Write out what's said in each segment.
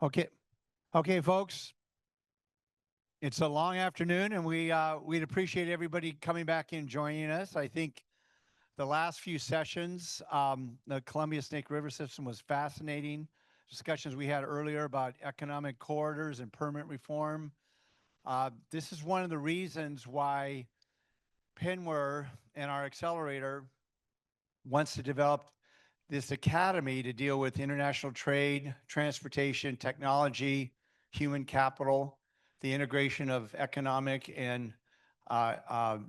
Okay, okay, folks. It's a long afternoon, and we'd appreciate everybody coming back and joining us. I think the last few sessions, the Columbia Snake River system was fascinating. Discussions we had earlier about economic corridors and permit reform. This is one of the reasons why Penware and our accelerator wants to develop this academy to deal with international trade, transportation, technology, human capital, the integration of economic and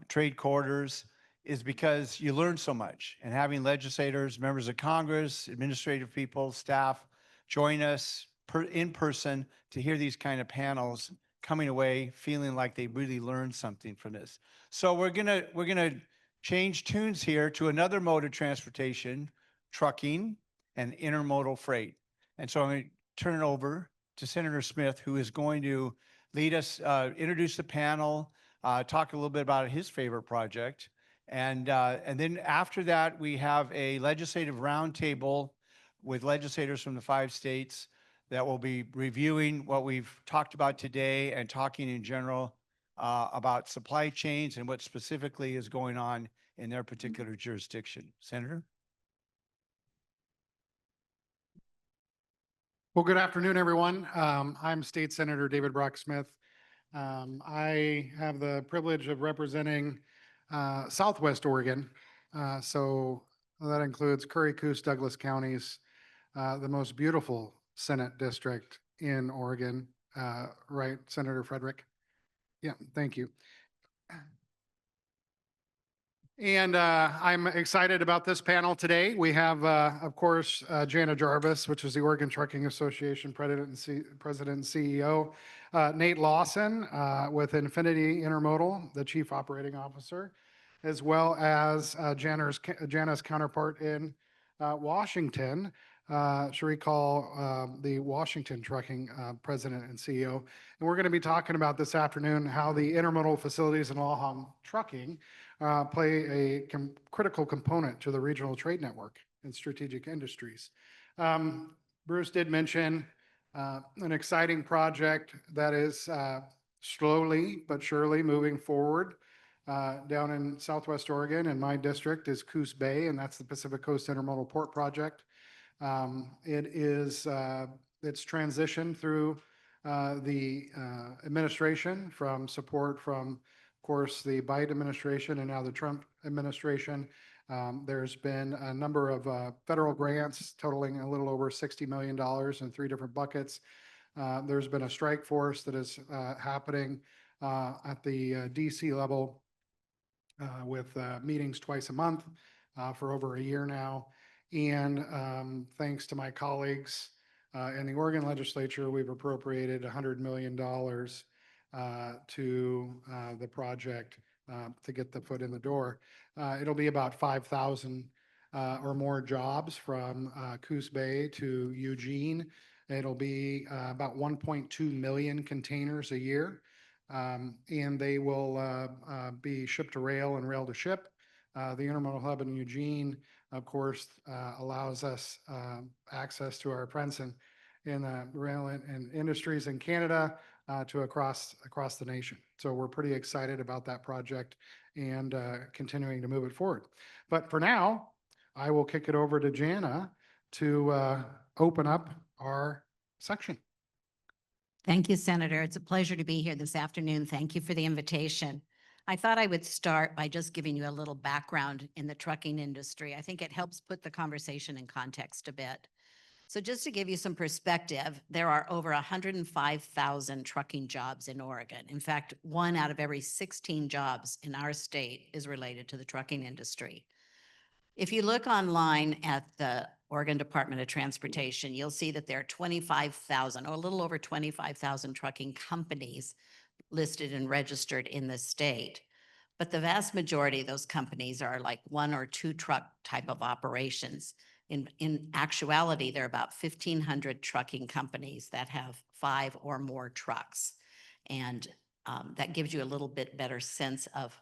trade corridors, is because you learn so much. And having legislators, members of Congress, administrative people, staff join us in person to hear these kind of panels, coming away feeling like they really learned something from this. So we're gonna change tunes here to another mode of transportation, trucking and intermodal freight. And so I'm going to turn it over to Senator Smith, who is going to lead us, introduce the panel, talk a little bit about his favorite project. And then after that, we have a legislative roundtable with legislators from the 5 states that will be reviewing what we've talked about today and talking in general about supply chains and what specifically is going on in their particular jurisdiction. Senator? Well, good afternoon, everyone. I'm State Senator David Brock Smith. I have the privilege of representing Southwest Oregon. So that includes Curry, Coos, Douglas counties, the most beautiful Senate district in Oregon, right, Senator Frederick? Yeah, thank you. And I'm excited about this panel today. We have, of course, Jana Jarvis, which is the Oregon Trucking Association President and CEO, Nate Lawson with Infinity Intermodal, the Chief Operating Officer, as well as Jana's counterpart in Washington, Sheri, the Washington Trucking President and CEO. And we're going to be talking about this afternoon how the intermodal facilities in Lawson Trucking play a critical component to the regional trade network and strategic industries. Bruce did mention an exciting project that is slowly but surely moving forward down in Southwest Oregon, and my district is Coos Bay, and that's the Pacific Coast Intermodal Port Project. It's transitioned through the administration from support from, of course, the Biden administration and now the Trump administration. There's been a number of federal grants totaling a little over $60 million in 3 different buckets. There's been a strike force that is happening at the DC level with meetings twice a month for over a year now. And thanks to my colleagues in the Oregon legislature, we've appropriated $100 million to the project to get the foot in the door. It'll be about 5,000 or more jobs from Coos Bay to Eugene. It'll be about 1.2 million containers a year, and they will be shipped to rail and rail to ship. The intermodal hub in Eugene, of course, allows us access to our friends in rail and industries in Canada to across the nation. So we're pretty excited about that project and continuing to move it forward. But for now, I will kick it over to Jana to open up our section. Thank you, Senator. It's a pleasure to be here this afternoon. Thank you for the invitation. I thought I would start by just giving you a little background in the trucking industry. I think it helps put the conversation in context a bit. So just to give you some perspective, there are over 105,000 trucking jobs in Oregon. In fact, 1 out of every 16 jobs in our state is related to the trucking industry. If you look online at the Oregon Department of Transportation, you'll see that there are 25,000 or a little over 25,000 trucking companies listed and registered in the state. But the vast majority of those companies are like 1 or 2 truck type of operations. In actuality, there are about 1,500 trucking companies that have 5 or more trucks. And that gives you a little bit better sense of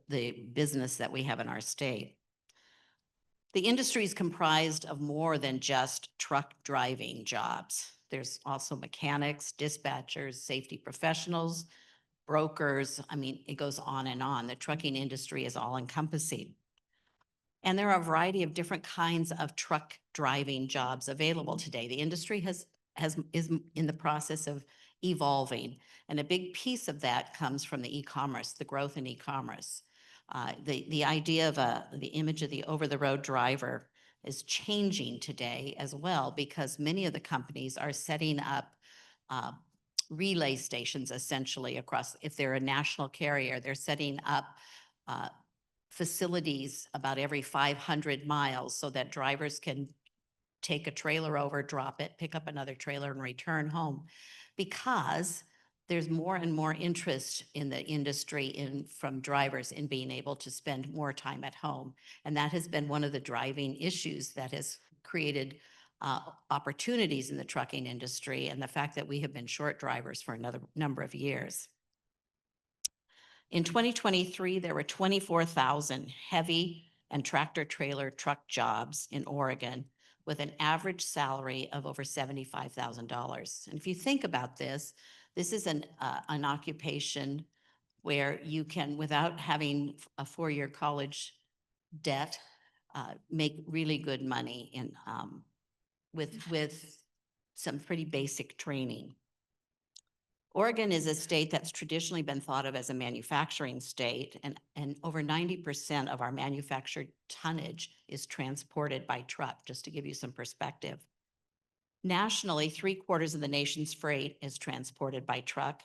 the business that we have in our state. The industry is comprised of more than just truck driving jobs. There's also mechanics, dispatchers, safety professionals, brokers. I mean, it goes on and on. The trucking industry is all encompassing. And there are a variety of different kinds of truck driving jobs available today. The industry is in the process of evolving. And a big piece of that comes from the e-commerce, the growth in e-commerce. The idea of the image of the over-the-road driver is changing today as well, because many of the companies are setting up relay stations essentially across, if they're a national carrier, they're setting up facilities about every 500 miles so that drivers can take a trailer over, drop it, pick up another trailer and return home. Because there's more and more interest in the industry from drivers in being able to spend more time at home. And that has been one of the driving issues that has created opportunities in the trucking industry, and the fact that we have been short drivers for another number of years. In 2023, there were 24,000 heavy and tractor trailer truck jobs in Oregon with an average salary of over $75,000. And if you think about this, this is an occupation where you can, without having a four-year college debt, make really good money with some pretty basic training. Oregon is a state that's traditionally been thought of as a manufacturing state, and over 90% of our manufactured tonnage is transported by truck, just to give you some perspective. Nationally, 3/4 of the nation's freight is transported by truck,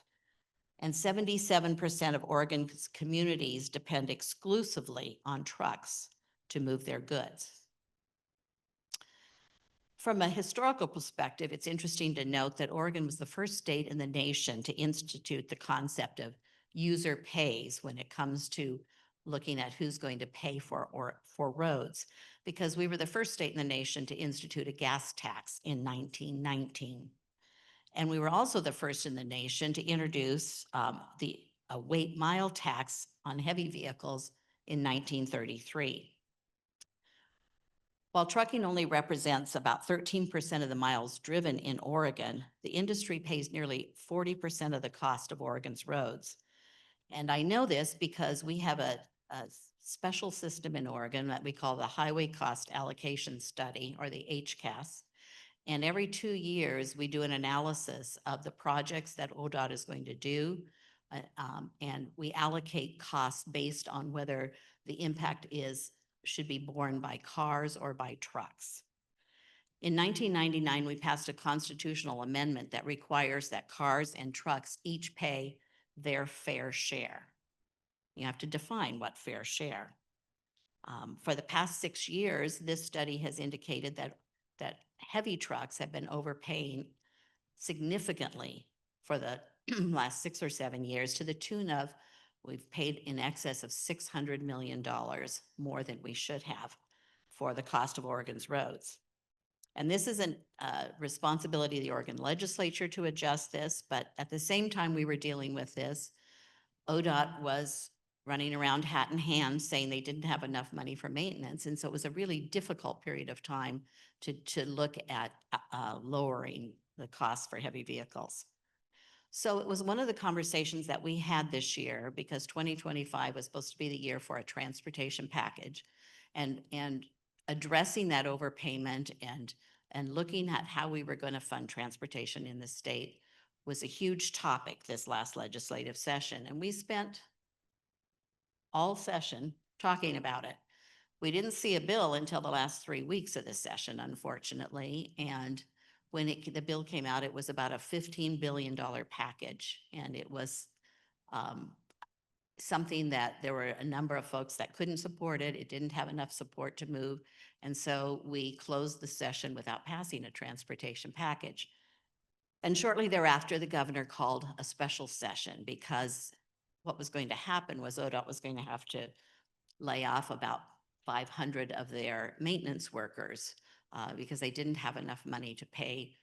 and 77% of Oregon's communities depend exclusively on trucks to move their goods. From a historical perspective, it's interesting to note that Oregon was the first state in the nation to institute the concept of user pays when it comes to looking at who's going to pay for roads, because we were the first state in the nation to institute a gas tax in 1919. And we were also the first in the nation to introduce a weight mile tax on heavy vehicles in 1933. While trucking only represents about 13% of the miles driven in Oregon, the industry pays nearly 40% of the cost of Oregon's roads. And I know this because we have a special system in Oregon that we call the Highway Cost Allocation Study, or the HCAS. And every 2 years, we do an analysis of the projects that ODOT is going to do. And we allocate costs based on whether the impact should be borne by cars or by trucks. In 1999, we passed a constitutional amendment that requires that cars and trucks each pay their fair share. You have to define what fair share. For the past 6 years, this study has indicated that heavy trucks have been overpaying significantly for the last 6 or 7 years, to the tune of, we've paid in excess of $600 million more than we should have for the cost of Oregon's roads. And this is a responsibility of the Oregon Legislature to adjust this, but at the same time we were dealing with this, ODOT was running around hat in hand saying they didn't have enough money for maintenance. And so it was a really difficult period of time to look at lowering the cost for heavy vehicles. So it was one of the conversations that we had this year, because 2025 was supposed to be the year for a transportation package, and addressing that overpayment and looking at how we were going to fund transportation in the state was a huge topic this last legislative session. And we spent all session talking about it. We didn't see a bill until the last 3 weeks of the session, unfortunately. And when the bill came out, it was about a $15 billion package. And it was something that there were a number of folks that couldn't support it. It didn't have enough support to move. And so we closed the session without passing a transportation package. And shortly thereafter, the governor called a special session, because what was going to happen was ODOT was going to have to lay off about 500 of their maintenance workers because they didn't have enough money to pay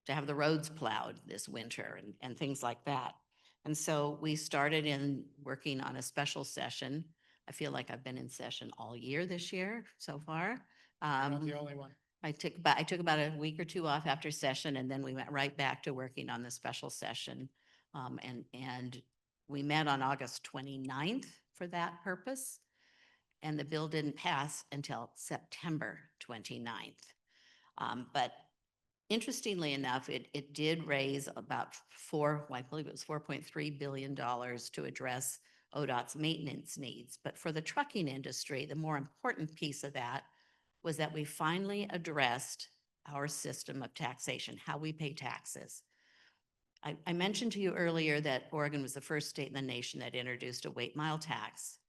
to have the roads plowed this winter and things like that. And so we started in working on a special session. I feel like I've been in session all year this year so far. Not the only one. I took about a week or two off after session, and then we went right back to working on the special session. And we met on August 29th for that purpose. And the bill didn't pass until September 29th. But interestingly enough, it did raise about I believe it was $4.3 billion to address ODOT's maintenance needs. But for the trucking industry, the more important piece of that was that we finally addressed our system of taxation, how we pay taxes. I mentioned to you earlier that Oregon was the first state in the nation that introduced a weight mile tax.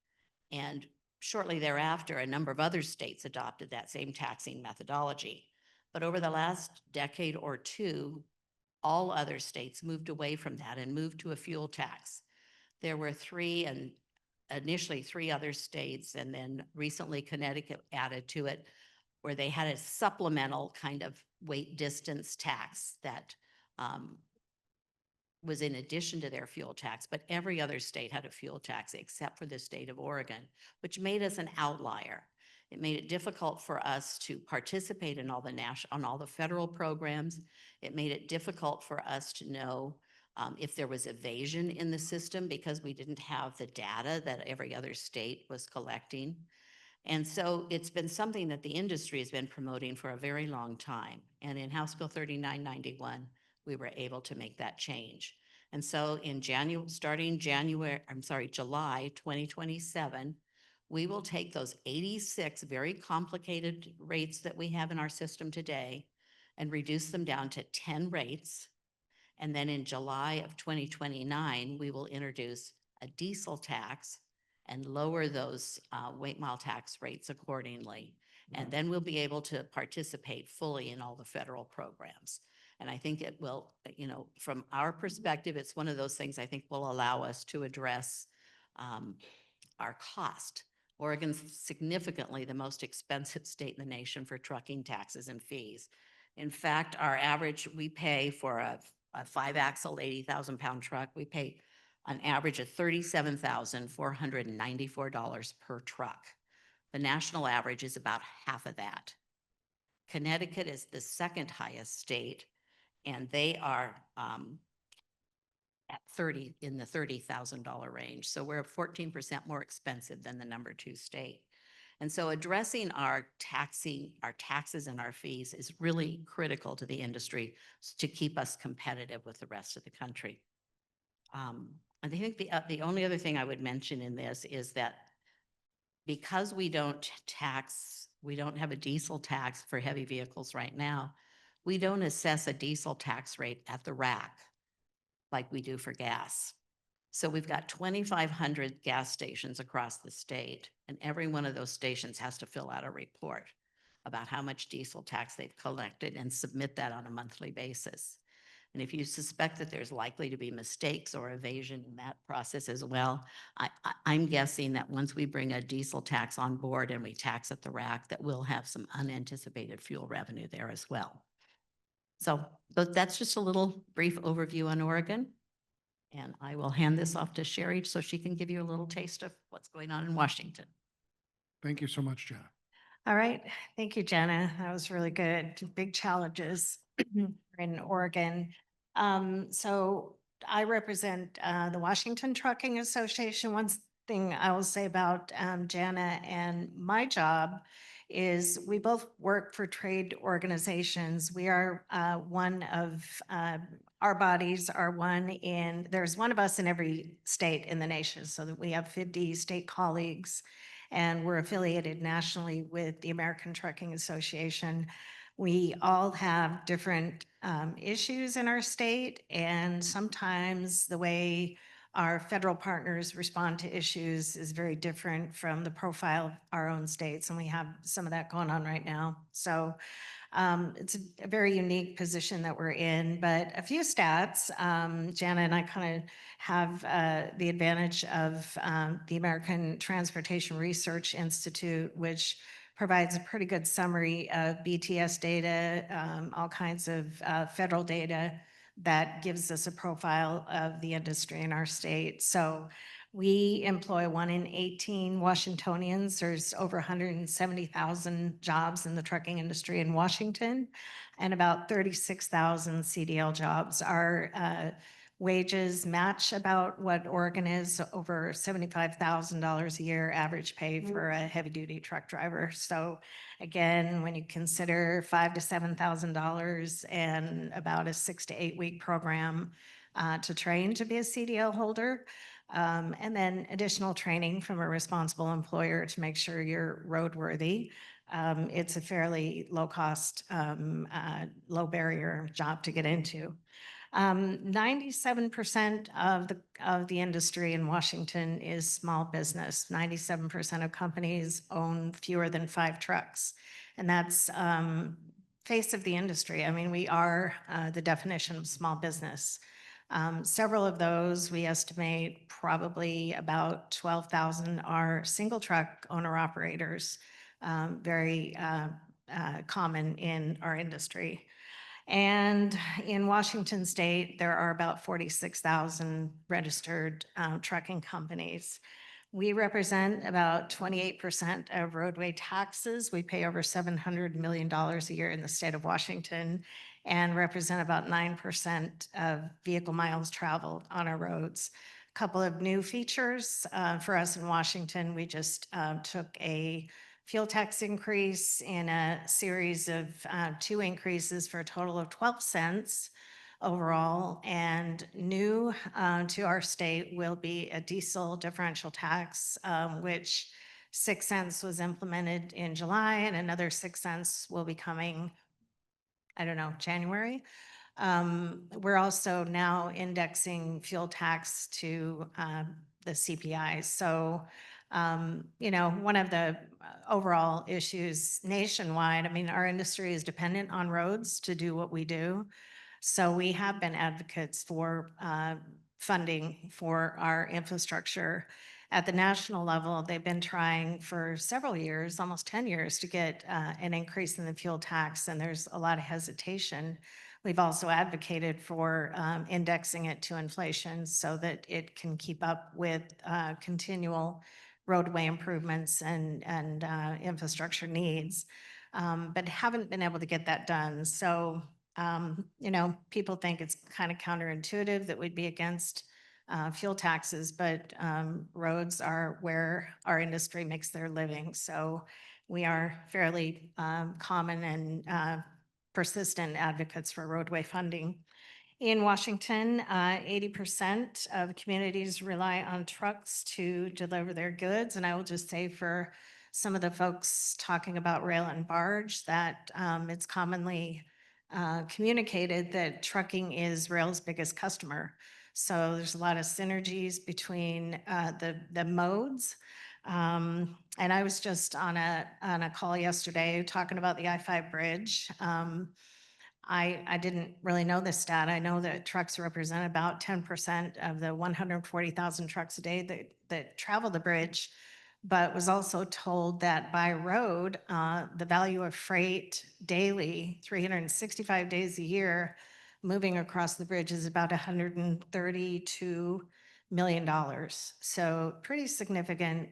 And shortly thereafter, a number of other states adopted that same taxing methodology. But over the last decade or two, all other states moved away from that and moved to a fuel tax. There were initially three other states, and then recently Connecticut added to it, where they had a supplemental kind of weight distance tax that was in addition to their fuel tax, but every other state had a fuel tax except for the state of Oregon, which made us an outlier. It made it difficult for us to participate in all the federal programs. It made it difficult for us to know if there was evasion in the system because we didn't have the data that every other state was collecting. And so it's been something that the industry has been promoting for a very long time. And in House Bill 3991, we were able to make that change. And so in July 2027, we will take those 86 very complicated rates that we have in our system today and reduce them down to 10 rates. And then in July of 2029, we will introduce a diesel tax and lower those weight mile tax rates accordingly. And then we'll be able to participate fully in all the federal programs. And I think it will, from our perspective, it's one of those things I think will allow us to address our cost. Oregon's significantly the most expensive state in the nation for trucking taxes and fees. In fact, our average, we pay for a 5-axle, 80,000-pound truck, we pay an average of $37,494 per truck. The national average is about half of that. Connecticut is the second highest state, and they are at in the $30,000 range. So we're 14% more expensive than the number 2 state. And so addressing our taxes and our fees is really critical to the industry to keep us competitive with the rest of the country. I think the only other thing I would mention in this is that because we don't have a diesel tax for heavy vehicles right now, we don't assess a diesel tax rate at the rack like we do for gas. So we've got 2,500 gas stations across the state, and every one of those stations has to fill out a report about how much diesel tax they've collected and submit that on a monthly basis. And if you suspect that there's likely to be mistakes or evasion in that process as well, I'm guessing that once we bring a diesel tax on board and we tax at the rack, that we'll have some unanticipated fuel revenue there as well. So that's just a little brief overview on Oregon. And I will hand this off to Sheri so she can give you a little taste of what's going on in Washington. Thank you so much, Jana. All right. Thank you, Jana. That was really good. Big challenges in Oregon. So I represent the Washington Trucking Association. One thing I will say about Jana and my job is we both work for trade organizations. We are one of our bodies are there's one of us in every state in the nation, so that we have 50 state colleagues, and we're affiliated nationally with the American Trucking Association. We all have different issues in our state, and sometimes the way our federal partners respond to issues is very different from the profile of our own states, and we have some of that going on right now. So it's a very unique position that we're in, but a few stats. Jana and I kind of have the advantage of the American Transportation Research Institute, which provides a pretty good summary of BTS data, all kinds of federal data that gives us a profile of the industry in our state. So We employ 1 in 18 Washingtonians. There's over 170,000 jobs in the trucking industry in Washington and about 36,000 CDL jobs. Our wages match about what Oregon is, over $75,000 a year average pay for a heavy-duty truck driver. So again, when you consider $5,000 to $7,000 and about a 6 to 8 week program to train to be a CDL holder, and then additional training from a responsible employer to make sure you're roadworthy. It's a fairly low cost, low barrier job to get into. 97% of the industry in Washington is small business. 97% of companies own fewer than 5 trucks. And that's face of the industry. I mean, we are the definition of small business. Several of those, we estimate probably about 12,000 are single truck owner operators, very common in our industry. And in Washington state, there are about 46,000 registered trucking companies. We represent about 28% of roadway taxes. We pay over $700 million a year in the state of Washington and represent about 9% of vehicle miles traveled on our roads. A couple of new features for us in Washington. We just took a fuel tax increase in a series of 2 increases for a total of 12 cents overall. And new to our state will be a diesel differential tax, which 6 cents was implemented in July, and another 6 cents will be coming, I don't know, January. We're also now indexing fuel tax to the CPI. So, you know, one of the overall issues nationwide, I mean, our industry is dependent on roads to do what we do. So we have been advocates for funding for our infrastructure. At the national level, they've been trying for several years, almost 10 years, to get an increase in the fuel tax, and there's a lot of hesitation. We've also advocated for indexing it to inflation so that it can keep up with continual roadway improvements and infrastructure needs, but haven't been able to get that done. So, you know, people think it's kind of counterintuitive that we'd be against fuel taxes, but roads are where our industry makes their living. So we are fairly common and persistent advocates for roadway funding. In Washington, 80% of communities rely on trucks to deliver their goods. And I will just say, for some of the folks talking about rail and barge, that it's commonly communicated that trucking is rail's biggest customer. So there's a lot of synergies between the modes. And I was just on a call yesterday talking about the I-5 bridge. I didn't really know this stat. I know that trucks represent about 10% of the 140,000 trucks a day that travel the bridge, but was also told that by road, the value of freight daily, 365 days a year, moving across the bridge is about $132 million. So pretty significant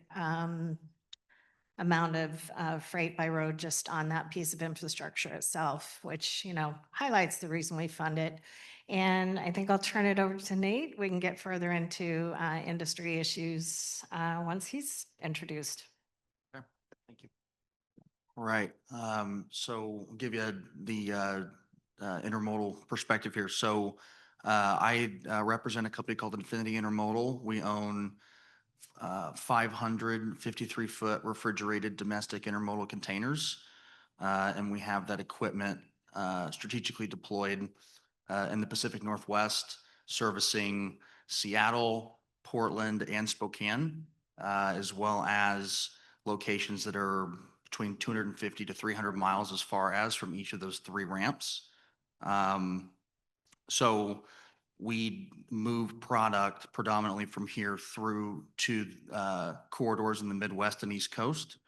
amount of freight by road just on that piece of infrastructure itself, which, you know, highlights the reason we fund it. And I think I'll turn it over to Nate. We can get further into industry issues once he's introduced. Okay, thank you. All right, so I'll give you the intermodal perspective here. So I represent a company called Infinity Intermodal. We own 553-foot refrigerated domestic intermodal containers, and we have that equipment strategically deployed in the Pacific Northwest, servicing Seattle, Portland, and Spokane, as well as locations that are between 250 to 300 miles as far as from each of those 3 ramps. So we move product predominantly from here through to corridors in the Midwest and East Coast,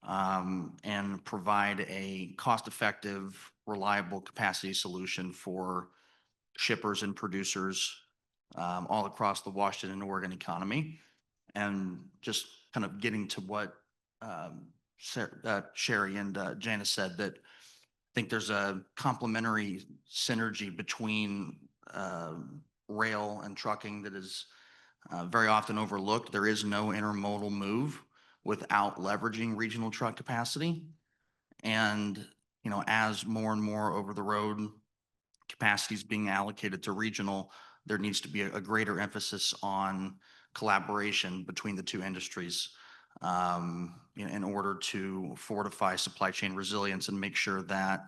and provide a cost-effective, reliable capacity solution for shippers and producers all across the Washington and Oregon economy. And just kind of getting to what Sheri and Jana said, that I think there's a complementary synergy between rail and trucking that is very often overlooked. There is no intermodal move without leveraging regional truck capacity. And, you know, as more and more over the road capacity is being allocated to regional, there needs to be a greater emphasis on collaboration between the two industries in order to fortify supply chain resilience and make sure that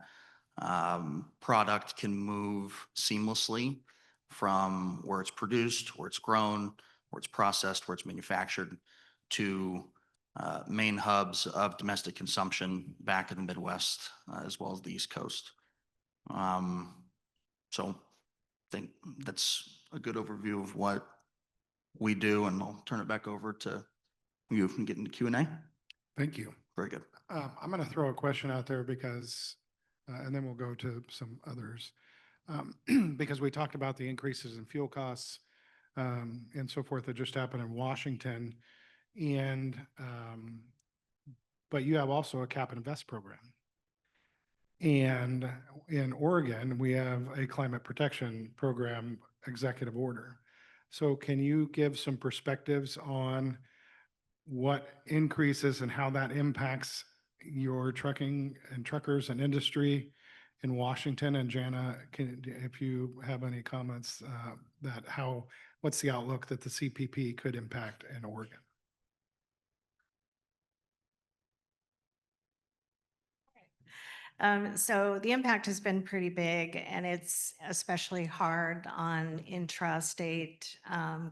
product can move seamlessly from where it's produced, where it's grown, where it's processed, where it's manufactured, to main hubs of domestic consumption back in the Midwest, as well as the East Coast. So I think that's a good overview of what we do, and I'll turn it back over to you if we can get into Q&A. Thank you. Very good. I'm going to throw a question out there because, and then we'll go to some others. Because we talked about the increases in fuel costs and so forth that just happened in Washington. And, but you have also a cap and invest program. And in Oregon, we have a climate protection program executive order. So can you give some perspectives on what increases and how that impacts your trucking and truckers and industry in Washington? And Jana, if you have any comments that what's the outlook that the CPP could impact in Oregon? So the impact has been pretty big, and it's especially hard on intrastate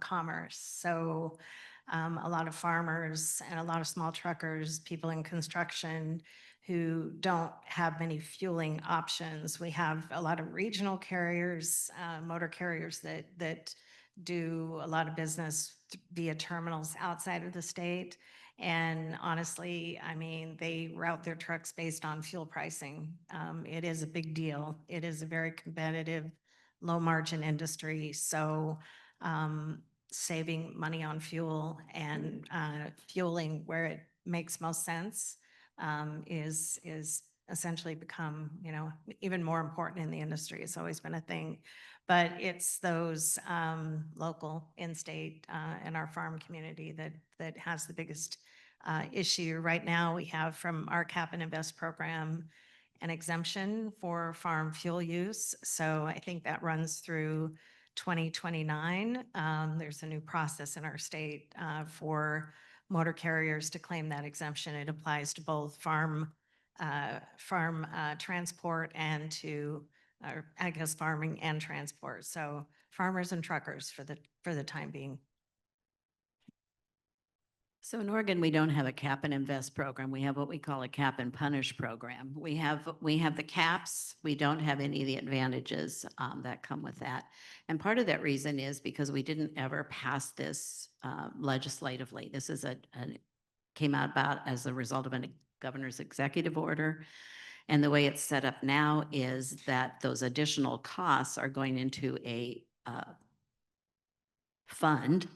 commerce. So a lot of farmers and a lot of small truckers, people in construction who don't have many fueling options. We have a lot of regional carriers, motor carriers that do a lot of business via terminals outside of the state. And honestly, I mean, they route their trucks based on fuel pricing. It is a big deal. It is a very competitive, low margin industry. So saving money on fuel and fueling where it makes most sense is essentially become, you know, even more important in the industry. It's always been a thing. But it's those local, in-state, and our farm community that has the biggest issue. Right now, we have from our Cap and Invest program an exemption for farm fuel use. So I think that runs through 2029. There's a new process in our state for motor carriers to claim that exemption. It applies to both farm transport and to I guess farming and transport. So farmers and truckers for the time being. So in Oregon, we don't have a cap and invest program. We have what we call a cap and punish program. We have the caps. We don't have any of the advantages that come with that. And part of that reason is because we didn't ever pass this legislatively. This is came out about as a result of a governor's executive order. And the way it's set up now is that those additional costs are going into a fund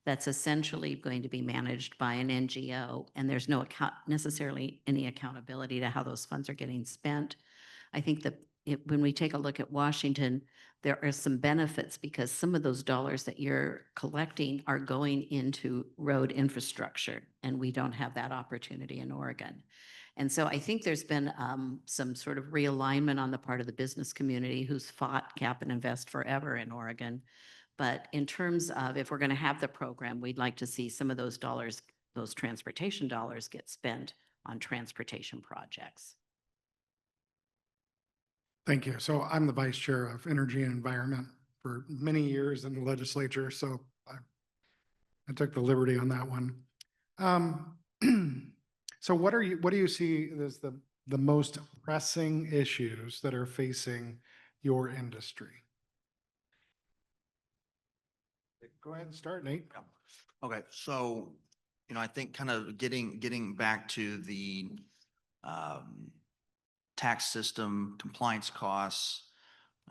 that's essentially going to be managed by an NGO, and there's no necessarily any accountability to how those funds are getting spent. I think that when we take a look at Washington, there are some benefits because some of those dollars that you're collecting are going into road infrastructure, and we don't have that opportunity in Oregon. And so I think there's been some sort of realignment on the part of the business community who's fought cap and invest forever in Oregon. But in terms of if we're going to have the program, we'd like to see some of those dollars, those transportation dollars, get spent on transportation projects. Thank you. So I'm the vice chair of Energy and Environment for many years in the legislature. So I took the liberty on that one. So what do you see as the most pressing issues that are facing your industry? Go ahead and start, Nate. Okay, so, you know, I think kind of getting back to the tax system, compliance costs,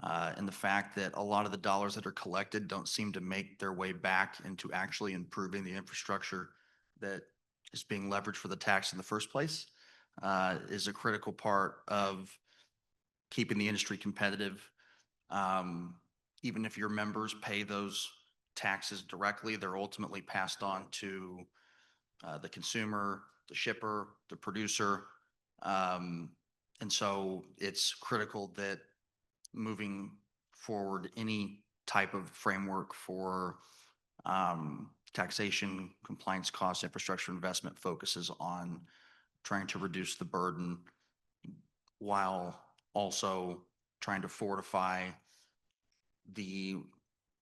and the fact that a lot of the dollars that are collected don't seem to make their way back into actually improving the infrastructure that is being leveraged for the tax in the first place, is a critical part of keeping the industry competitive. Even if your members pay those taxes directly, they're ultimately passed on to the consumer, the shipper, the producer. And so it's critical that moving forward, any type of framework for taxation, compliance costs, infrastructure investment focuses on trying to reduce the burden while also trying to fortify the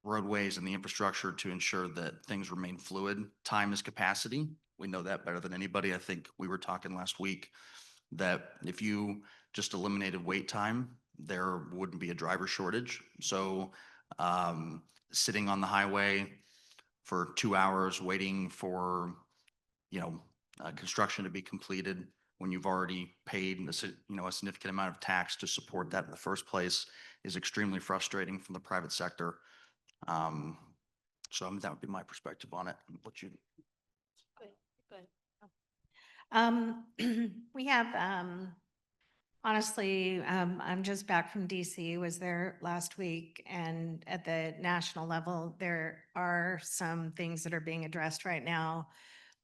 roadways and the infrastructure to ensure that things remain fluid. Time is capacity. We know that better than anybody. I think we were talking last week that if you just eliminated wait time, there wouldn't be a driver shortage. So sitting on the highway for 2 hours waiting for, construction to be completed when you've already paid a significant amount of tax to support that in the first place is extremely frustrating from the private sector. So that would be my perspective on it. What you? We have, honestly, I'm just back from DC, was there last week, and at the national level, there are some things that are being addressed right now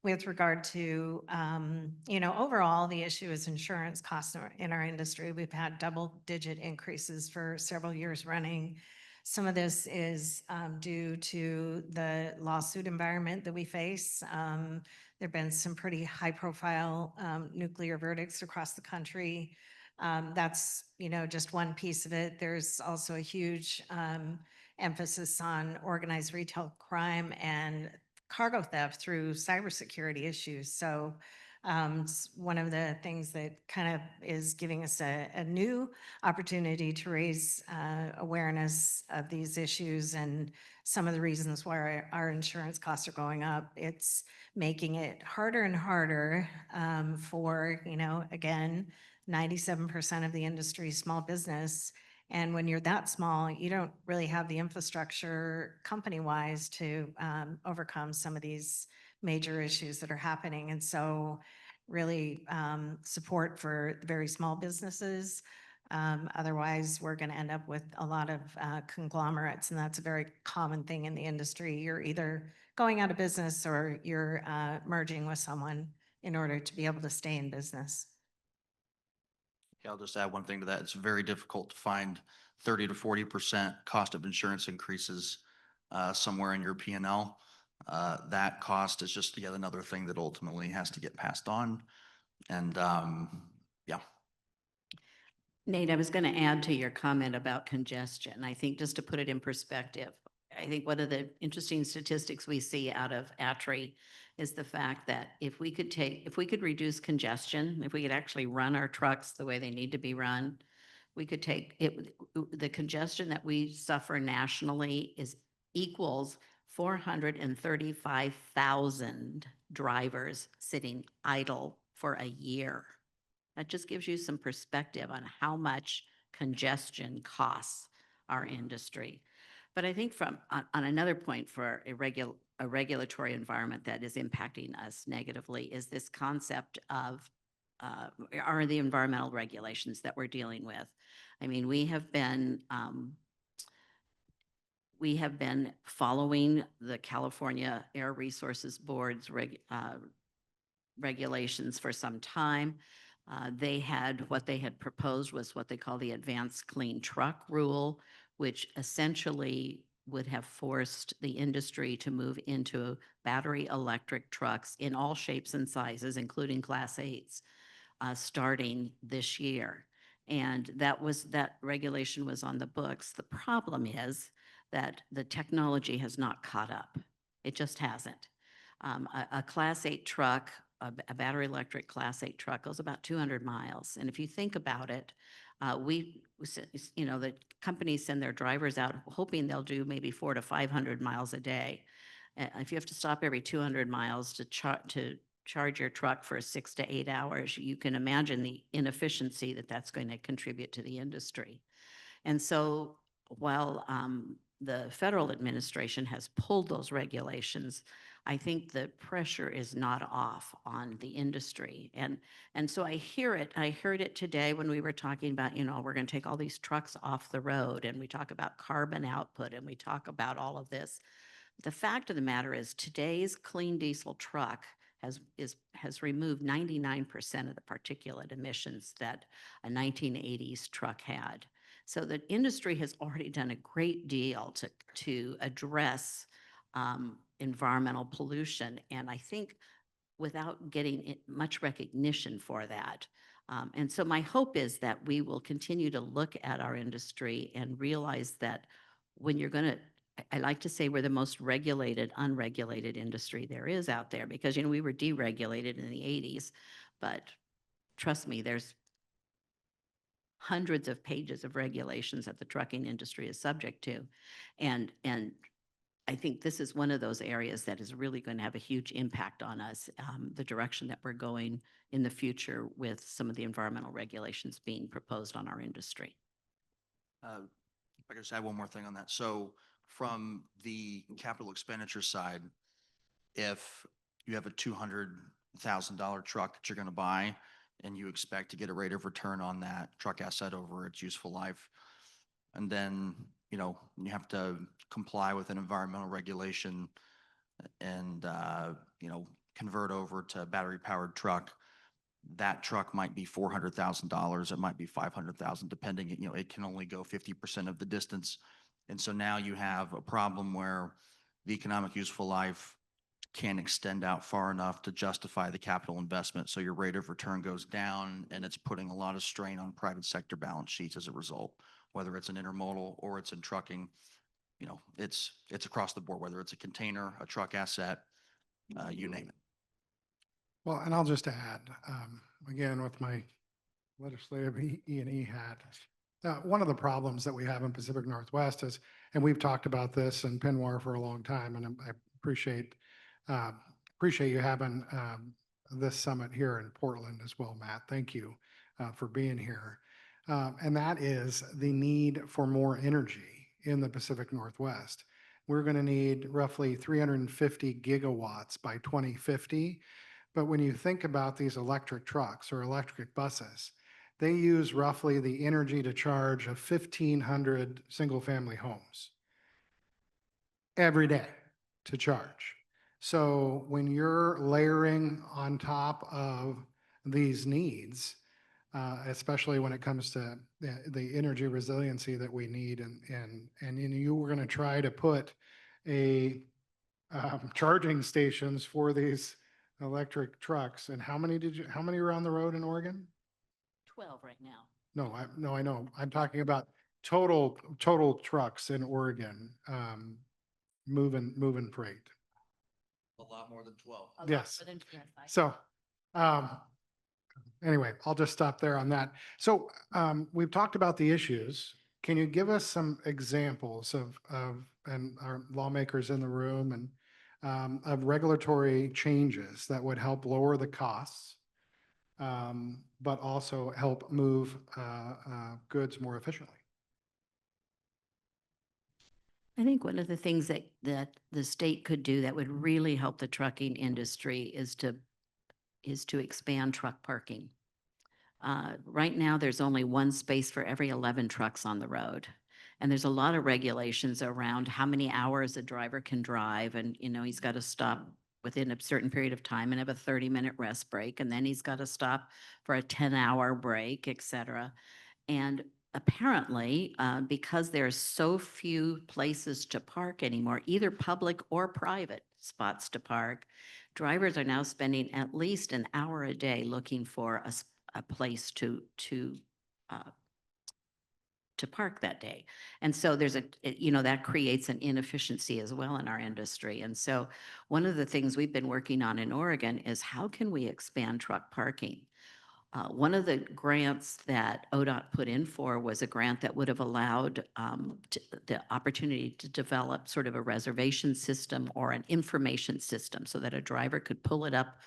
with regard to, overall, the issue is insurance costs in our industry. We've had double-digit increases for several years running. Some of this is due to the lawsuit environment that we face. There've been some pretty high-profile nuclear verdicts across the country. That's, just one piece of it. There's also a huge emphasis on organized retail crime and cargo theft through cybersecurity issues. So one of the things that kind of is giving us a new opportunity to raise awareness of these issues and some of the reasons why our insurance costs are going up. It's making it harder and harder for, again, 97% of the industry is small business. And when you're that small, you don't really have the infrastructure company-wise to overcome some of these major issues that are happening. And so really support for very small businesses. Otherwise, we're going to end up with a lot of conglomerates, and that's a very common thing in the industry. You're either going out of business or you're merging with someone in order to be able to stay in business. I'll just add one thing to that. It's very difficult to find 30 to 40% cost of insurance increases somewhere in your P&L. That cost is just yet another thing that ultimately has to get passed on. And yeah. Nate, I was going to add to your comment about congestion. I think just to put it in perspective, I think one of the interesting statistics we see out of ATRI is the fact that if we could reduce congestion, if we could actually run our trucks the way they need to be run, we could take it, the congestion that we suffer nationally equals 435,000 drivers sitting idle for a year. That just gives you some perspective on how much congestion costs our industry. But I think on another point for a regulatory environment that is impacting us negatively is this concept of are the environmental regulations that we're dealing with. I mean, we have been following the California Air Resources Board's regulations for some time. What they had proposed was what they call the Advanced Clean Truck Rule, which essentially would have forced the industry to move into battery electric trucks in all shapes and sizes, including Class 8s, starting this year. And that regulation was on the books. The problem is that the technology has not caught up. It just hasn't. A Class 8 truck, a battery electric Class 8 truck goes about 200 miles. And if you think about it, the companies send their drivers out hoping they'll do maybe 400 to 500 miles a day. If you have to stop every 200 miles to charge your truck for 6 to 8 hours, you can imagine the inefficiency that's going to contribute to the industry. And so while the federal administration has pulled those regulations, I think the pressure is not off on the industry. And so I hear it. I heard it today when we were talking about, we're going to take all these trucks off the road, and we talk about carbon output, and we talk about all of this. The fact of the matter is today's clean diesel truck has removed 99% of the particulate emissions that a 1980s truck had. So the industry has already done a great deal to address environmental pollution, and I think without getting much recognition for that. And so my hope is that we will continue to look at our industry and realize that when you're going to, I like to say we're the most regulated, unregulated industry there is out there, because, we were deregulated in the 80s, but trust me, there's hundreds of pages of regulations that the trucking industry is subject to. And I think this is one of those areas that is really going to have a huge impact on us, the direction that we're going in the future with some of the environmental regulations being proposed on our industry. If I could just add one more thing on that. So from the capital expenditure side, if you have a $200,000 truck that you're going to buy and you expect to get a rate of return on that truck asset over its useful life, and then, you have to comply with an environmental regulation and, convert over to a battery powered truck, that truck might be $400,000. It might be $500,000, depending, it can only go 50% of the distance. And so now you have a problem where the economic useful life can't extend out far enough to justify the capital investment. So your rate of return goes down, and it's putting a lot of strain on private sector balance sheets as a result, whether it's an intermodal or it's in trucking. It's across the board, whether it's a container, a truck asset, you name it. Well, and I'll just add, again, with my legislative E&E hat, one of the problems that we have in Pacific Northwest is, and we've talked about this in Pinwar for a long time, and I appreciate you having this summit here in Portland as well, Matt. Thank you for being here. And that is the need for more energy in the Pacific Northwest. We're going to need roughly 350 gigawatts by 2050. But when you think about these electric trucks or electric buses, they use roughly the energy to charge of 1,500 single-family homes every day to charge. So when you're layering on top of these needs, especially when it comes to the energy resiliency that we need, and you were going to try to put a charging stations for these electric trucks, and how many are on the road in Oregon? 12 right now. No, I know. I'm talking about total trucks in Oregon, moving freight. A lot more than 12. Yes. So, anyway, I'll just stop there on that. So, we've talked about the issues. Can you give us some examples of and our lawmakers in the room, and of regulatory changes that would help lower the costs, but also help move goods more efficiently? I think one of the things that the state could do that would really help the trucking industry is to expand truck parking. Right now, there's only one space for every 11 trucks on the road. And there's a lot of regulations around how many hours a driver can drive. And, he's got to stop within a certain period of time and have a 30-minute rest break. And then he's got to stop for a 10-hour break, et cetera. And apparently, because there's so few places to park anymore, either public or private spots to park, drivers are now spending at least an hour a day looking for a place to park that day. And so there's that creates an inefficiency as well in our industry. And so one of the things we've been working on in Oregon is how can we expand truck parking? One of the grants that ODOT put in for was a grant that would have allowed the opportunity to develop sort of a reservation system or an information system so that a driver could pull it up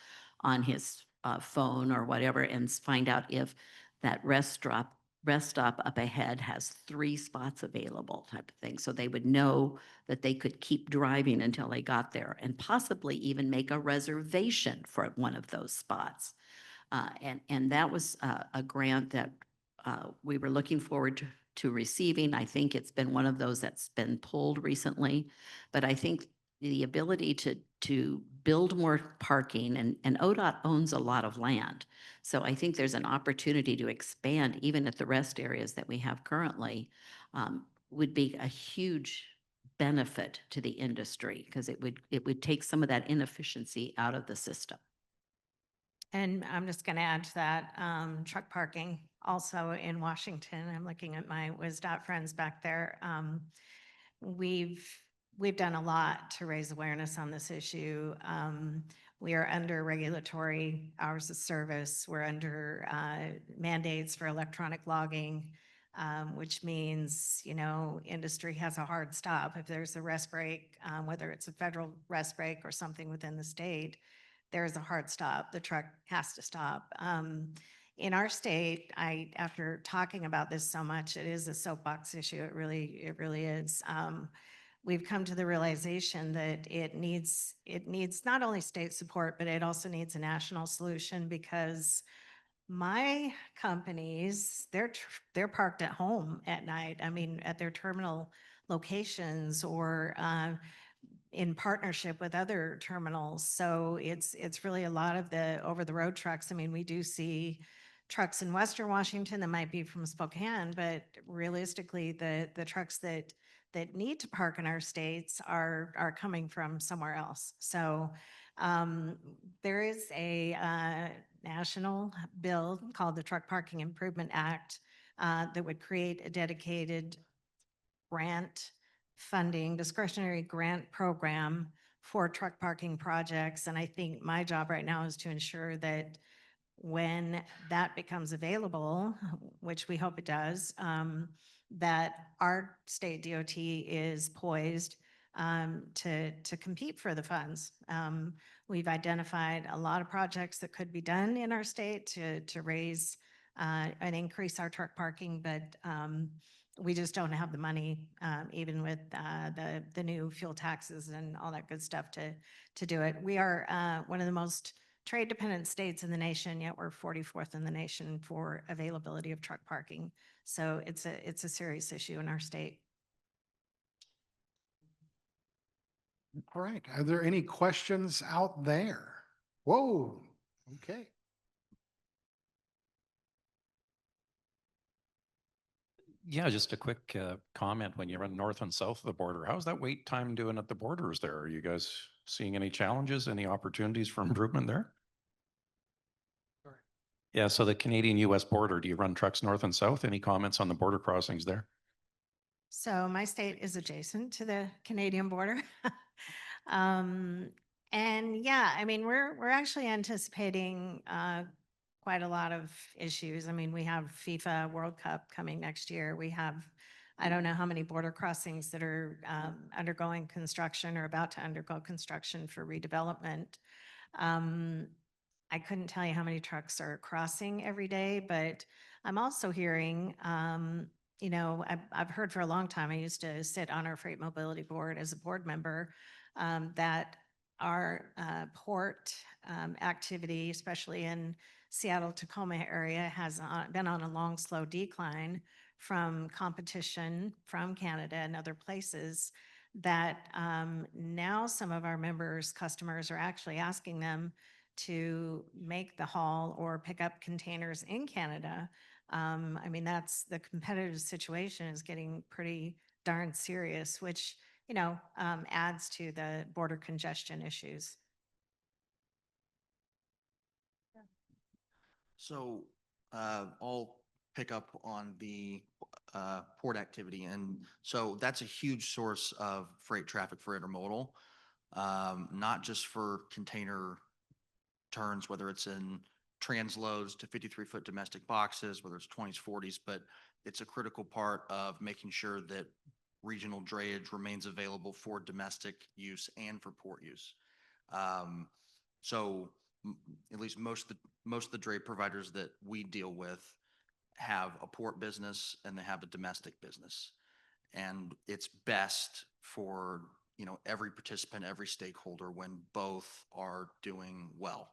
on his phone or whatever and find out if that rest stop rest stop up ahead has 3 spots available type of thing. So they would know that they could keep driving until they got there and possibly even make a reservation for one of those spots. And that was a grant that we were looking forward to receiving. I think it's been one of those that's been pulled recently, but I think the ability to build more parking, and ODOT owns a lot of land. So I think there's an opportunity to expand even at the rest areas that we have currently, would be a huge benefit to the industry because it would take some of that inefficiency out of the system. And I'm just going to add to that, truck parking also in Washington. I'm looking at my WisDOT friends back there. We've done a lot to raise awareness on this issue. We are under regulatory hours of service. We're under mandates for electronic logging, which means, you know, industry has a hard stop. If there's a rest break, whether it's a federal rest break or something within the state, there's a hard stop. The truck has to stop. In our state, after talking about this so much, it is a soapbox issue. It really is. We've come to the realization that it needs not only state support, but it also needs a national solution because my companies, they're parked at home at night. I mean, at their terminal locations or in partnership with other terminals. So it's really a lot of the over-the-road trucks. I mean, we do see trucks in Western Washington that might be from Spokane, but realistically, the trucks that need to park in our states are coming from somewhere else. So there is a national bill called the Truck Parking Improvement Act that would create a dedicated grant funding, discretionary grant program for truck parking projects. And I think my job right now is to ensure that when that becomes available, which we hope it does, that our state DOT is poised to compete for the funds. We've identified a lot of projects that could be done in our state to raise and increase our truck parking, but we just don't have the money, even with the new fuel taxes and all that good stuff to do it. We are one of the most trade-dependent states in the nation, yet we're 44th in the nation for availability of truck parking. So it's a serious issue in our state. All right. Are there any questions out there? Whoa. Okay. Yeah, just a quick comment. When you run north and south of the border, how's that wait time doing at the borders there? Are you guys seeing any challenges, any opportunities for improvement there? Sorry. Yeah, so the Canadian-US border, do you run trucks north and south? Any comments on the border crossings there? So my state is adjacent to the Canadian border. And yeah, I mean, we're actually anticipating quite a lot of issues. I mean, we have FIFA World Cup coming next year. We have, I don't know how many border crossings that are undergoing construction or about to undergo construction for redevelopment. I couldn't tell you how many trucks are crossing every day, but I'm also hearing, you know, I've heard for a long time, I used to sit on our freight mobility board as a board member, that our port activity, especially in Seattle, Tacoma area, has been on a long, slow decline from competition from Canada and other places, that now some of our members, customers, are actually asking them to make the haul or pick up containers in Canada. I mean, that's the competitive situation is getting pretty darn serious, which, you know, adds to the border congestion issues. So I'll pick up on the port activity. And so that's a huge source of freight traffic for intermodal, not just for container turns, whether it's in transloads to 53-foot domestic boxes, whether it's 20s, 40s, but it's a critical part of making sure that regional drayage remains available for domestic use and for port use. So at least most of the dray providers that we deal with have a port business and they have a domestic business. And it's best for, every participant, every stakeholder when both are doing well.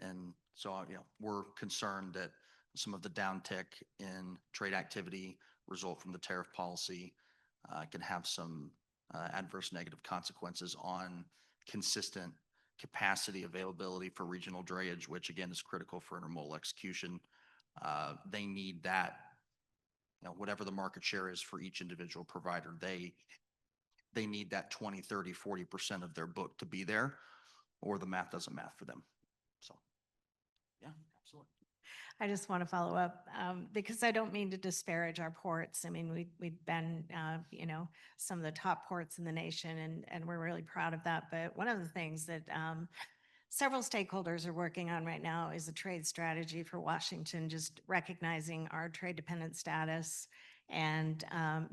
And so, we're concerned that some of the downtick in trade activity result from the tariff policy can have some adverse negative consequences on consistent capacity availability for regional drayage, which again is critical for intermodal execution. They need that, whatever the market share is for each individual provider, they need that 20, 30, 40% of their book to be there, or the math doesn't math for them. So, yeah, absolutely. I just want to follow up because I don't mean to disparage our ports. I mean, we've been, some of the top ports in the nation, and we're really proud of that. But one of the things that several stakeholders are working on right now is a trade strategy for Washington, just recognizing our trade dependent status, and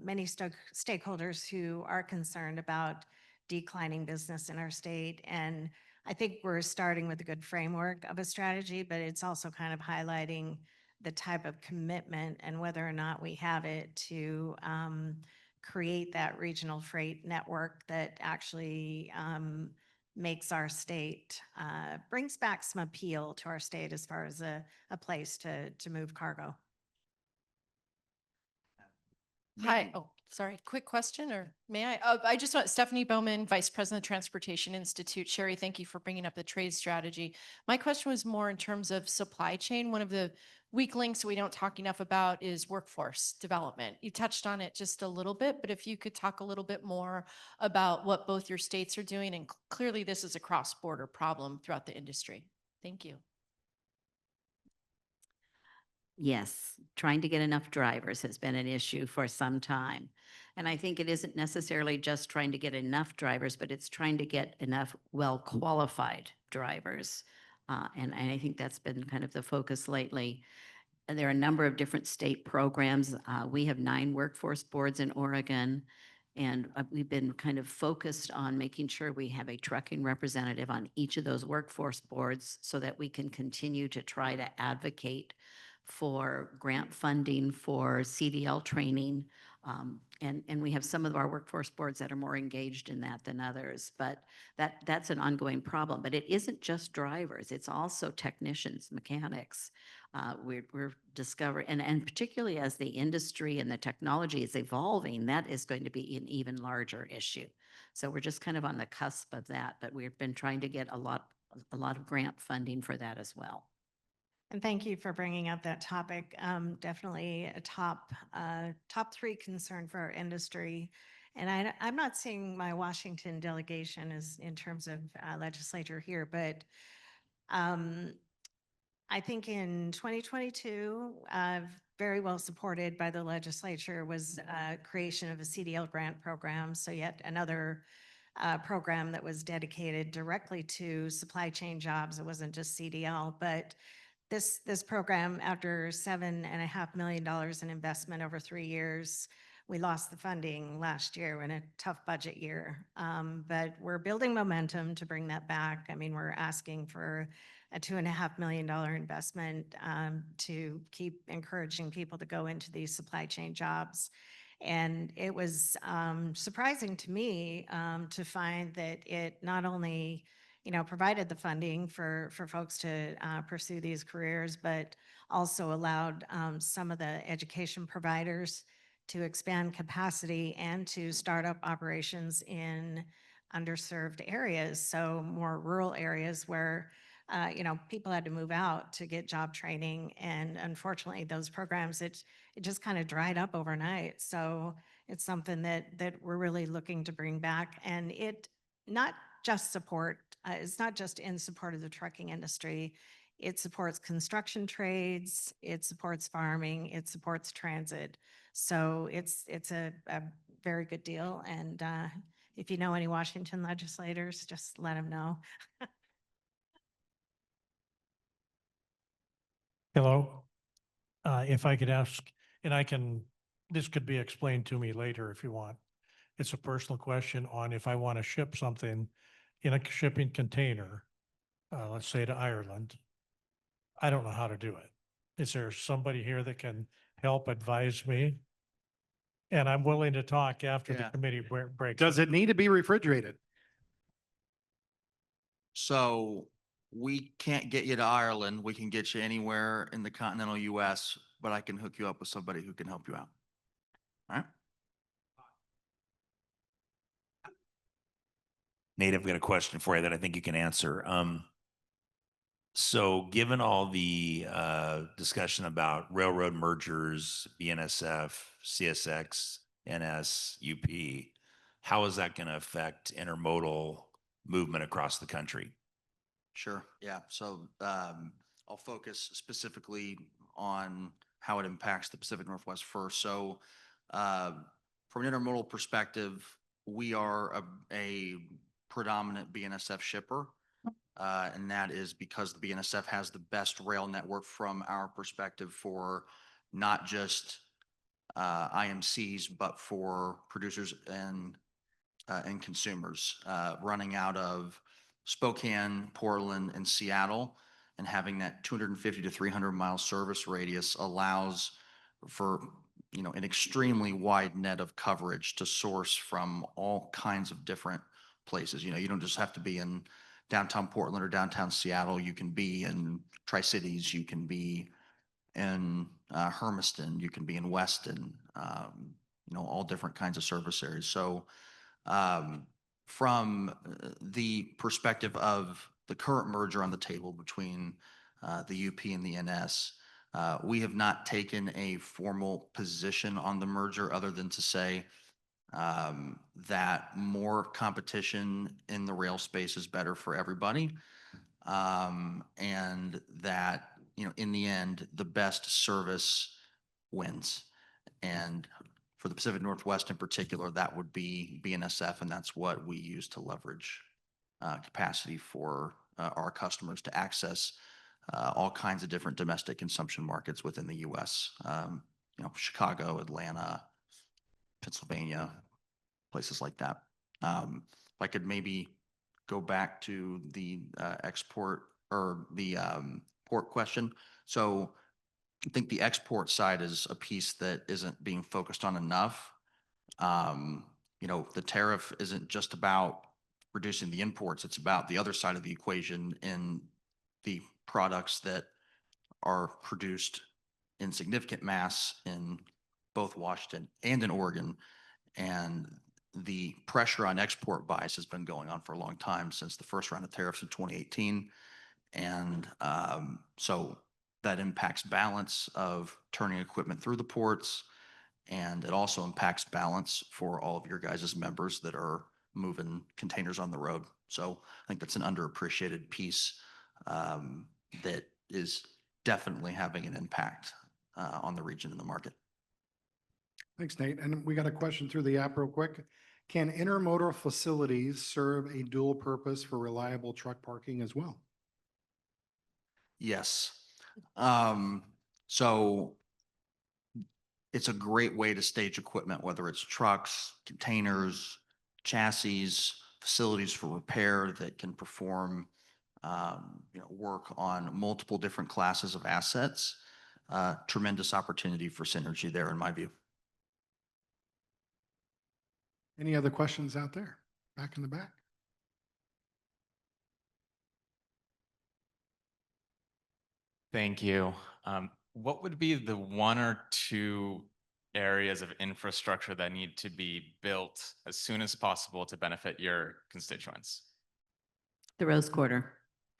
many stakeholders who are concerned about declining business in our state. And I think we're starting with a good framework of a strategy, but it's also kind of highlighting the type of commitment and whether or not we have it to create that regional freight network that actually makes our state, brings back some appeal to our state as far as a place to move cargo. Hi. Oh, sorry. Quick question, or may I? I just want Stephanie Bowman, Vice President, Transportation Institute. Sheri, thank you for bringing up the trade strategy. My question was more in terms of supply chain. One of the weak links we don't talk enough about is workforce development. You touched on it just a little bit, but if you could talk a little bit more about what both your states are doing, and clearly this is a cross-border problem throughout the industry. Thank you. Yes, trying to get enough drivers has been an issue for some time. And I think it isn't necessarily just trying to get enough drivers, but it's trying to get enough well-qualified drivers. And I think that's been kind of the focus lately. And there are a number of different state programs. We have 9 workforce boards in Oregon, and we've been kind of focused on making sure we have a trucking representative on each of those workforce boards so that we can continue to try to advocate for grant funding for CDL training. And we have some of our workforce boards that are more engaged in that than others, but that's an ongoing problem. But it isn't just drivers, it's also technicians, mechanics. We're discovering, and particularly as the industry and the technology is evolving, that is going to be an even larger issue. So we're just kind of on the cusp of that, but we've been trying to get a lot of grant funding for that as well. And thank you for bringing up that topic. Definitely a top 3 concern for our industry. And I'm not seeing my Washington delegation as in terms of legislature here, but I think in 2022, very well supported by the legislature was creation of a CDL grant program. So yet another program that was dedicated directly to supply chain jobs. It wasn't just CDL, but this program, after $7.5 million in investment over 3 years, we lost the funding last year in a tough budget year. But we're building momentum to bring that back. I mean, we're asking for a $2.5 million investment to keep encouraging people to go into these supply chain jobs. And it was surprising to me to find that it not only provided the funding for folks to pursue these careers, but also allowed some of the education providers to expand capacity and to start up operations in underserved areas. So more rural areas where, people had to move out to get job training. And unfortunately, those programs, it just kind of dried up overnight. So it's something that we're really looking to bring back. And it not just support, it's not just in support of the trucking industry. It supports construction trades, it supports farming, it supports transit. So it's a very good deal. And if you know any Washington legislators, just let them know. Hello. If I could ask, and this could be explained to me later if you want. It's a personal question on if I want to ship something in a shipping container, let's say to Ireland. I don't know how to do it. Is there somebody here that can help advise me. And I'm willing to talk after the Yeah. committee breaks. Does it need to be refrigerated? So we can't get you to Ireland. We can get you anywhere in the continental US, but I can hook you up with somebody who can help you out. All right? Nate, I've got a question for you that I think you can answer. So given all the discussion about railroad mergers, BNSF, CSX, NS, UP, how is that going to affect intermodal movement across the country? Sure. Yeah. So I'll focus specifically on how it impacts the Pacific Northwest first. So from an intermodal perspective, we are a predominant BNSF shipper. And that is because the BNSF has the best rail network from our perspective for not just IMCs, but for producers and consumers, running out of Spokane, Portland, and Seattle, and having that 250 to 300-mile service radius allows for, you know, an extremely wide net of coverage to source from all kinds of different places. You know, you don't just have to be in downtown Portland or downtown Seattle. You can be in Tri-Cities, you can be in Hermiston, you can be in Weston, you know, all different kinds of service areas. So from the perspective of the current merger on the table between the UP and the NS, we have not taken a formal position on the merger other than to say that more competition in the rail space is better for everybody. And that, you know, in the end, the best service wins. And for the Pacific Northwest in particular, that would be BNSF, and that's what we use to leverage capacity for our customers to access all kinds of different domestic consumption markets within the U.S. You know, Chicago, Atlanta, Pennsylvania, places like that. If I could maybe go back to the export or the port question. So I think the export side is a piece that isn't being focused on enough. You know, the tariff isn't just about reducing the imports, it's about the other side of the equation in the products that are produced in significant mass in both Washington and in Oregon. And the pressure on export buys has been going on for a long time, since the first round of tariffs in 2018. And so that impacts balance of turning equipment through the ports. And it also impacts balance for all of your guys' members that are moving containers on the road. So I think that's an underappreciated piece that is definitely having an impact on the region and the market. Thanks, Nate. And we got a question through the app real quick. Can intermodal facilities serve a dual purpose for reliable truck parking as well? Yes. So it's a great way to stage equipment, whether it's trucks, containers, chassis, facilities for repair that can perform you know, work on multiple different classes of assets. Tremendous opportunity for synergy there, in my view. Any other questions out there? Back in the back? Thank you. What would be the one or two areas of infrastructure that need to be built as soon as possible to benefit your constituents? The Rose Quarter,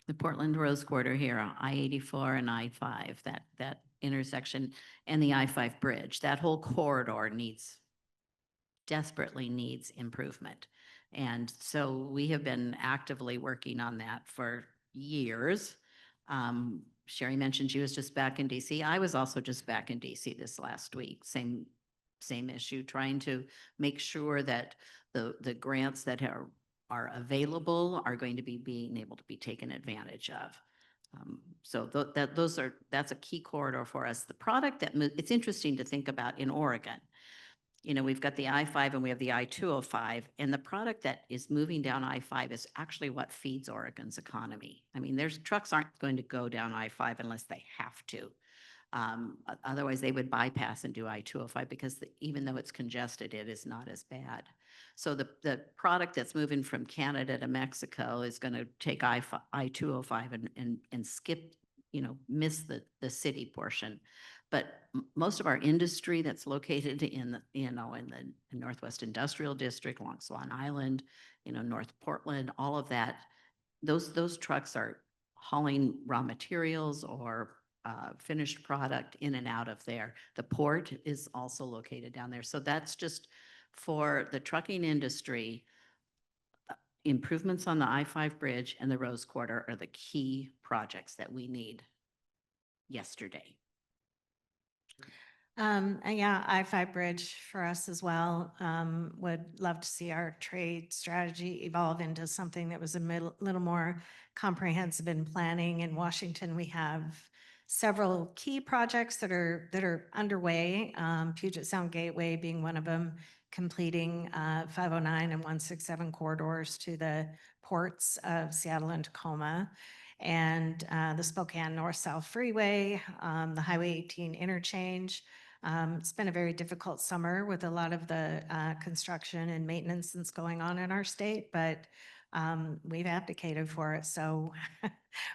the Portland Rose Quarter here, on I-84 and I-5, that intersection, and the I-5 bridge. That whole corridor desperately needs improvement. And so we have been actively working on that for years. Sheri mentioned she was just back in DC. I was also just back in DC this last week. Same issue, trying to make sure that the grants that are available are going to be being able to be taken advantage of. So that's a key corridor for us. The product that it's interesting to think about in Oregon. You know, we've got the I-5 and we have the I-205, and the product that is moving down I-5 is actually what feeds Oregon's economy. I mean, trucks aren't going to go down I-5 unless they have to. Otherwise, they would bypass and do I-205 because even though it's congested, it is not as bad. So the product that's moving from Canada to Mexico is going to take I-205 and skip, miss the city portion. But most of our industry that's located in the Northwest Industrial District, along Swan Island, North Portland, all of that, those trucks are hauling raw materials or finished product in and out of there. The port is also located down there. So that's just for the trucking industry. Improvements on the I-5 bridge and the Rose Quarter are the key projects that we need yesterday. Yeah, I-5 bridge for us as well. Would love to see our trade strategy evolve into something that was a little more comprehensive in planning. In Washington, we have several key projects that are underway. Puget Sound Gateway being one of them, completing 509 and 167 corridors to the ports of Seattle and Tacoma, and the Spokane North-South Freeway, the Highway 18 interchange. It's been a very difficult summer with a lot of the construction and maintenance that's going on in our state, but we've abdicated for it, so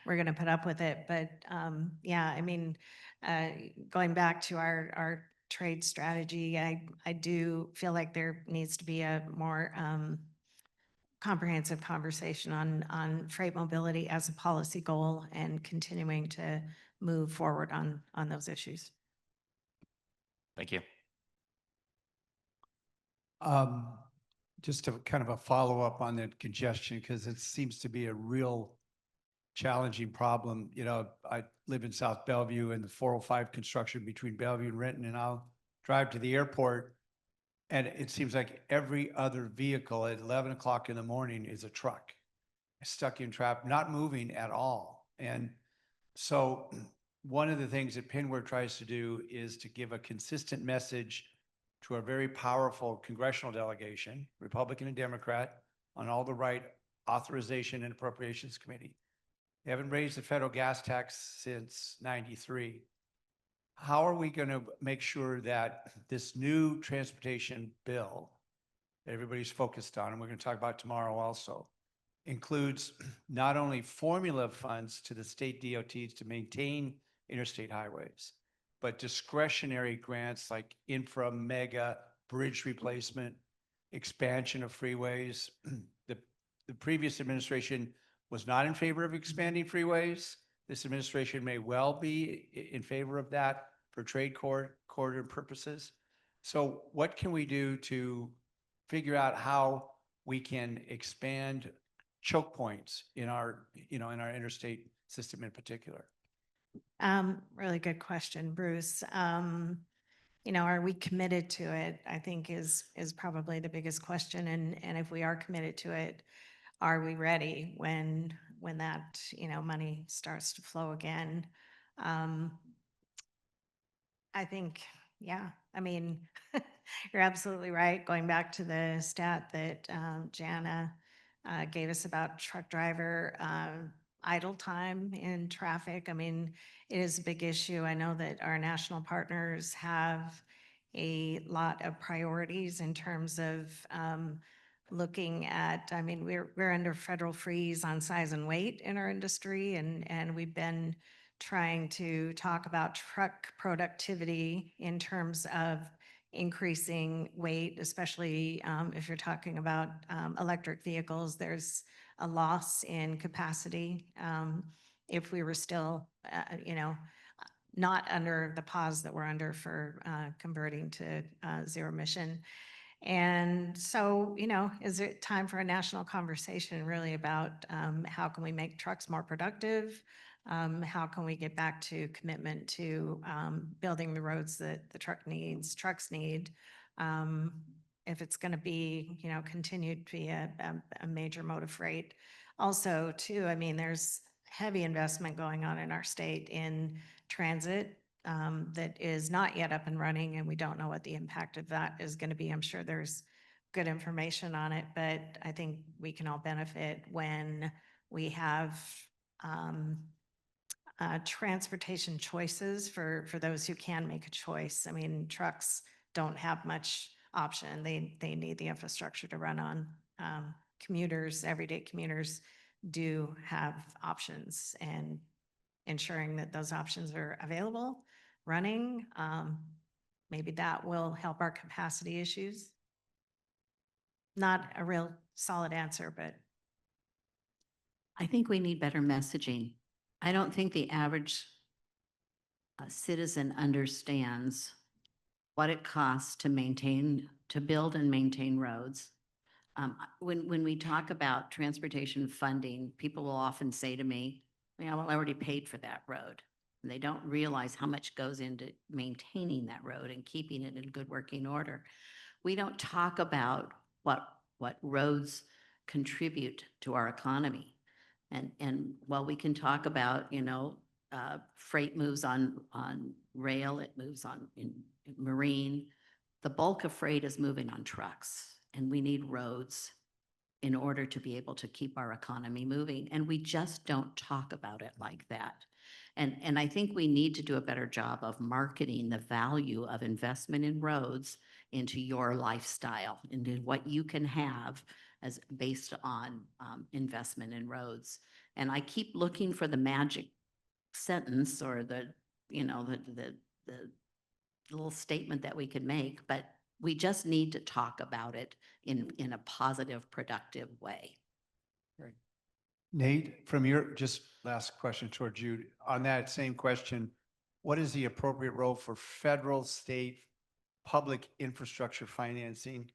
we're going to put up with it. But yeah, I mean, going back to our trade strategy, I do feel like there needs to be a more comprehensive conversation on freight mobility as a policy goal and continuing to move forward on those issues. Thank you. Just to kind of a follow-up on the congestion, because it seems to be a real challenging problem. I live in South Bellevue, and the 405 construction between Bellevue and Renton, and I'll drive to the airport, and it seems like every other vehicle at 11 o'clock in the morning is a truck stuck in traffic, not moving at all. And so one of the things that Pinware tries to do is to give a consistent message to a very powerful congressional delegation, Republican and Democrat, on all the right authorization and appropriations committee. They haven't raised the federal gas tax since '93. How are we going to make sure that this new transportation bill that everybody's focused on, and we're going to talk about tomorrow also, includes not only formula funds to the state DOTs to maintain interstate highways, but discretionary grants like infra, mega, bridge replacement, expansion of freeways. The previous administration was not in favor of expanding freeways. This administration may well be in favor of that for trade corridor purposes. So what can we do to figure out how we can expand choke points in our interstate system in particular? Really good question, Bruce. Are we committed to it? I think is probably the biggest question. And if we are committed to it, are we ready when that, money starts to flow again? I think, yeah, I mean, you're absolutely right. Going back to the stat that Jana gave us about truck driver idle time in traffic. I mean, it is a big issue. I know that our national partners have a lot of priorities in terms of looking at, I mean, we're under federal freeze on size and weight in our industry, and we've been trying to talk about truck productivity in terms of increasing weight, especially if you're talking about electric vehicles. There's a loss in capacity if we were still, not under the pause that we're under for converting to zero emission. And so, is it time for a national conversation really about how can we make trucks more productive? How can we get back to commitment to building the roads that the trucks need? If it's going to be, continued to be a major mode of freight. Also, too, I mean, there's heavy investment going on in our state in transit that is not yet up and running, and we don't know what the impact of that is going to be. I'm sure there's good information on it, but I think we can all benefit when we have transportation choices for those who can make a choice. I mean, trucks don't have much option. They need the infrastructure to run on. Commuters, everyday commuters do have options, and ensuring that those options are available, running, maybe that will help our capacity issues. Not a real solid answer, but I think we need better messaging. I don't think the average citizen understands what it costs to maintain, to build and maintain roads. When we talk about transportation funding, people will often say to me, yeah, well, I already paid for that road. And they don't realize how much goes into maintaining that road and keeping it in good working order. We don't talk about what roads contribute to our economy. And while we can talk about, freight moves on rail, it moves on in marine, the bulk of freight is moving on trucks, and we need roads in order to be able to keep our economy moving. And we just don't talk about it like that. And I think we need to do a better job of marketing the value of investment in roads into your lifestyle, into what you can have as based on investment in roads. And I keep looking for the magic sentence or the little statement that we could make, but we just need to talk about it in a positive, productive way. Great. Nate, from your, just last question toward you, on that same question, what is the appropriate role for federal, state, public infrastructure financing?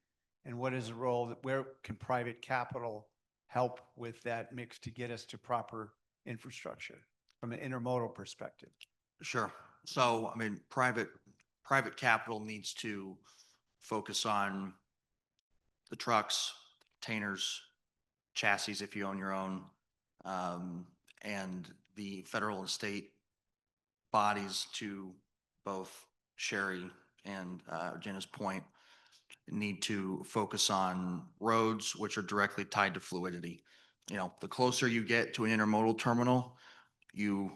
And what is the role that, where can private capital help with that mix to get us to proper infrastructure from an intermodal perspective? Sure. So, I mean, private capital needs to focus on the trucks, containers, chassis if you own your own, and the federal and state bodies, to both Sheri and Jana's point, need to focus on roads, which are directly tied to fluidity. The closer you get to an intermodal terminal, you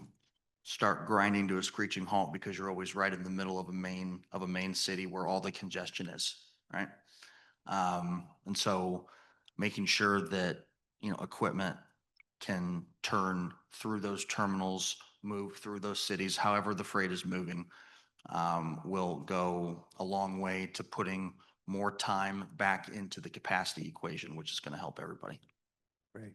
start grinding to a screeching halt because you're always right in the middle of a main city where all the congestion is, right? And so making sure that, equipment can turn through those terminals, move through those cities, however the freight is moving, will go a long way to putting more time back into the capacity equation, which is going to help everybody. Great.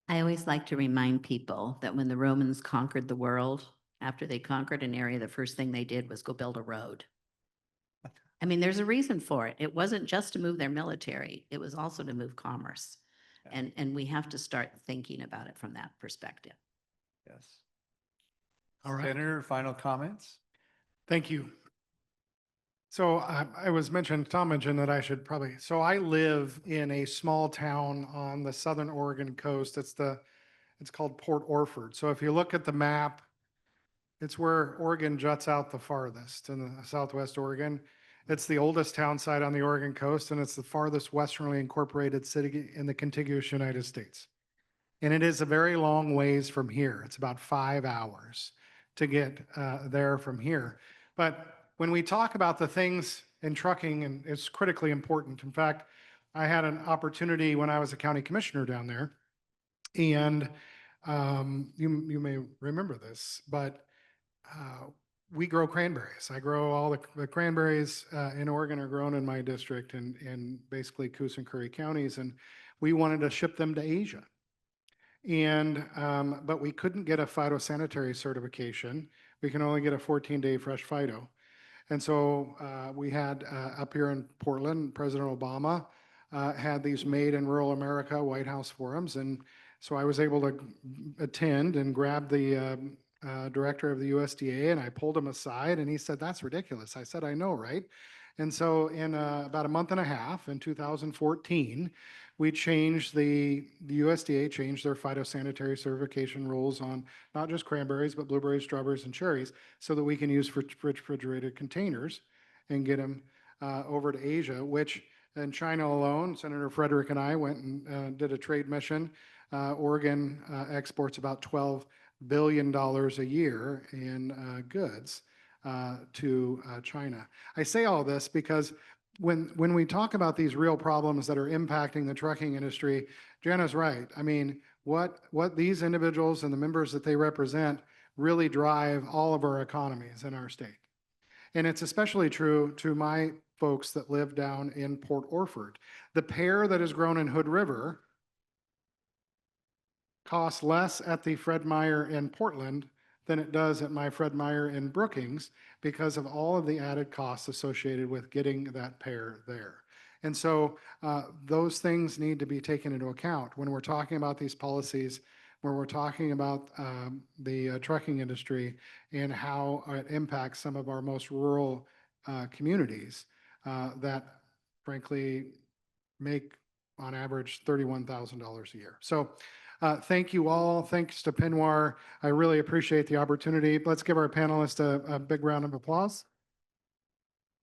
I always like to remind people that when the Romans conquered the world, after they conquered an area, the first thing they did was go build a road. I mean, there's a reason for it. It wasn't just to move their military. It was also to move commerce. Yeah. And we have to start thinking about it from that perspective. Yes. All right. Senator, final comments? Thank you. So Tom mentioned that I should probably, so I live in a small town on the southern Oregon coast. It's called Port Orford. So if you look at the map, it's where Oregon juts out the farthest in the southwest Oregon. It's the oldest town site on the Oregon coast, and it's the farthest westernly incorporated city in the contiguous United States. And it is a very long ways from here. It's about 5 hours to get there from here. But when we talk about the things in trucking, and it's critically important. In fact, I had an opportunity when I was a county commissioner down there, and you may remember this, but we grow cranberries. I grow all the cranberries in Oregon are grown in my district and in basically Coos and Curry counties, and we wanted to ship them to Asia. And but we couldn't get a phytosanitary certification. We can only get a 14-day fresh phyto. And so we had up here in Portland, President Obama had these Made in Rural America White House forums. And so I was able to attend and grab the director of the USDA, and I pulled him aside, and he said, "That's ridiculous." I said, "I know, right?" And so in about a month and a half in 2014, we changed the USDA changed their phytosanitary certification rules on not just cranberries, but blueberries, strawberries, and cherries, so that we can use refrigerated containers and get them over to Asia, which in China alone, Senator Frederick and I went and did a trade mission. Oregon exports about $12 billion a year in goods to China. I say all this because when we talk about these real problems that are impacting the trucking industry, Jana's right. I mean, what these individuals and the members that they represent really drive all of our economies in our state. And it's especially true to my folks that live down in Port Orford. The pear that is grown in Hood River costs less at the Fred Meyer in Portland than it does at my Fred Meyer in Brookings because of all of the added costs associated with getting that pear there. And so those things need to be taken into account when we're talking about these policies, when we're talking about the trucking industry and how it impacts some of our most rural communities that frankly make on average $31,000 a year. So thank you all. Thanks to Pinwar. I really appreciate the opportunity. Let's give our panelists a big round of applause.